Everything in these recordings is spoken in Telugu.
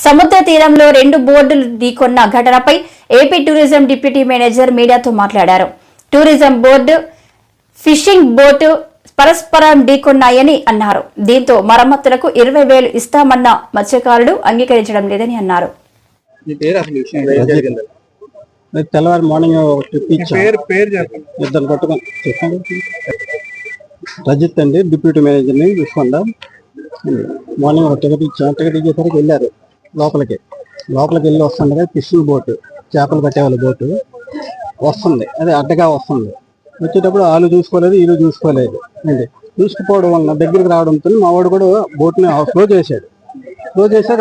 సముద్ర తీరంలో 2 బోర్డులు ఢీకొన్న ఘటనపై ఏపీ టూరిజం డిప్యూటీ మేనేజర్ మీడియాతో మాట్లాడారు. టూరిజం బోర్డు, ఫిషింగ్ బోటు పరస్పరం ఢీకొన్నాయని అన్నారు. దీంతో మరమ్మతులకు 20,000 ఇస్తామన్న మత్స్యకారుడు అంగీకరించడం లేదని అన్నారు. తెల్లవారు మార్నింగ్ ఇద్దరు పట్టుకొని చెప్పండి. రజిత్ అండి, డిప్యూటీ మేనేజర్ని విశ్వండ. మార్నింగ్ ఒక టికెట్ ఇచ్చాం. టికెట్ ఇచ్చేసరికి వెళ్ళారు లోపలికి వెళ్ళి వస్తుండగా ఫిషింగ్ బోటు, చేపలు పట్టేవాళ్ళ బోటు వస్తుంది. అది అడ్డగా వస్తుంది. వచ్చేటప్పుడు వాళ్ళు చూసుకోలేదు, వీళ్ళు చూసుకోలేదు అండి. చూసుకుపోవడం వలన దగ్గరికి రావడంతో మా వాడు కూడా బోట్ని స్లో చేశాడు.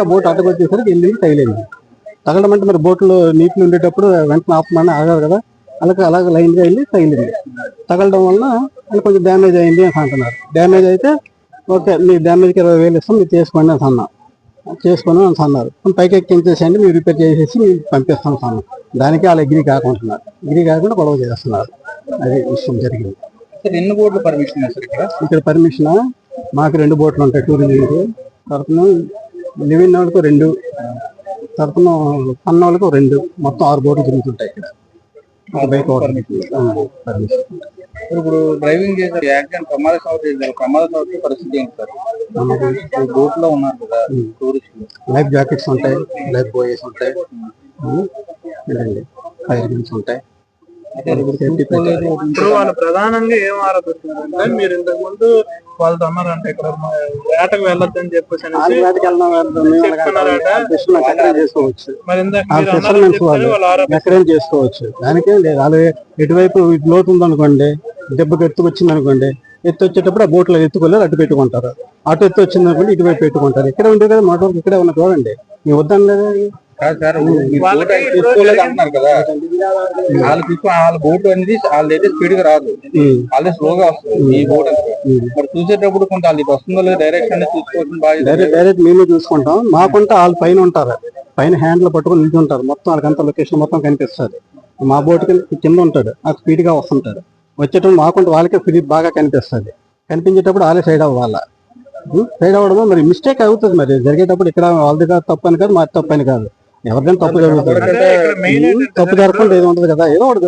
ఆ బోట్ అడ్డకొచ్చేసరికి వెళ్ళి తగిలింది. తగలడం అంటే మరి బోట్లో నీటిలో ఉండేటప్పుడు వెంటనే ఆపమని ఆగారు కదా, అలాగే లైన్గా వెళ్ళి తగిలింది. తగలడం వలన అది కొంచెం డ్యామేజ్ అయింది అని అంటున్నారు. డ్యామేజ్ అయితే ఓకే, మీ డ్యామేజ్కి 20,000 ఇస్తాం, మీరు చేసుకోండి అని అన్నారు. పైకి ఎక్కించేసేయండి, మీరు రిపేర్ చేసేసి మీరు పంపిస్తాం అన్నారు. దానికి వాళ్ళు ఎగ్రీ కాకుండా గొడవ చేస్తున్నారు. అది విషయం జరిగింది. ఎన్ని బోట్లు పర్మిషన్ ఇక్కడ పర్మిషన్ మాకు 2 బోట్లు ఉంటాయి. టూరిజంకి తరఫున లివింగ్ వాళ్ళకు 2, తరఫున పన్న వాళ్ళకు 2, మొత్తం 6 బోట్లు తిరుగుతుంటాయి ఇక్కడ. ఇప్పుడు డ్రైవింగ్ చేసే యాక్సిడెంట్ ప్రమాద పరిస్థితి ఏంటి సార్? బోట్ లో ఉన్నారు కదా టూరిస్టులు, లైఫ్ జాకెట్స్ ఉంటాయి, లైఫ్ బాయ్స్ ఉంటాయి, ఫైర్ గన్స్ ఉంటాయి. ఇప్పుడు వాళ్ళు ప్రధానంగా ఏం ఆరోపిస్తున్నారంటే, మీరు ఇంతకు ముందు వాళ్ళతో అన్నారంటే ఇక్కడ వేటకు వెళ్ళొద్దని చెప్పేసి చేసుకోవచ్చు. దానికేం లేదు. వాళ్ళు ఎటువైపు లోతు ఉందనుకోండి, దెబ్బకి ఎత్తుకొచ్చింది అనుకోండి, ఎత్తు వచ్చేటప్పుడు ఆ బోట్లో ఎత్తుకోలేదు, అటు పెట్టుకుంటారు. అటు ఎత్తు వచ్చింది అనుకోండి, ఇటువైపు పెట్టుకుంటారు. ఇక్కడే ఉంటుంది కదా, మోటార్ ఇక్కడే ఉన్న చూడండి. మీ వద్దని లేదా అంటున్నారు కదా, వాళ్ళ బోట్ అనేది వాళ్ళైతే స్పీడ్ గా రాదు, వాళ్ళే స్లోగా వస్తుంది. ఈ బోట్ మరి చూసేటప్పుడు కొంత వాళ్ళకి వస్తుందో లేదు డైరెక్షన్ చూసుకోవచ్చు. డైరెక్ట్ మేము చూసుకుంటాం. మాకుంటే వాళ్ళు పైన ఉంటారు, పైన హ్యాండ్లు పట్టుకుని నిల్చుంటారు. మొత్తం వాళ్ళకంతా లొకేషన్ మొత్తం కనిపిస్తుంది. మా బోట్ కింద ఉంటాడు, ఆ స్పీడ్ గా వస్తుంటాడు. వచ్చేటప్పుడు మాకుంటే వాళ్ళకే స్పీడ్ బాగా కనిపిస్తుంది. కనిపించేటప్పుడు వాళ్ళే సైడ్ అవ్వాలి. సైడ్ అవ్వడము మరి మిస్టేక్ అవుతుంది. మరి జరిగేటప్పుడు ఇక్కడ వాళ్ళది కాదు, తప్పు అని కాదు, మాది తప్పు అని కాదు. ఎవరికైనా తప్పు జరుగుతుంది. తప్పు జరగకుండా ఏది ఉంటుంది కదా, ఏదో ఒకటి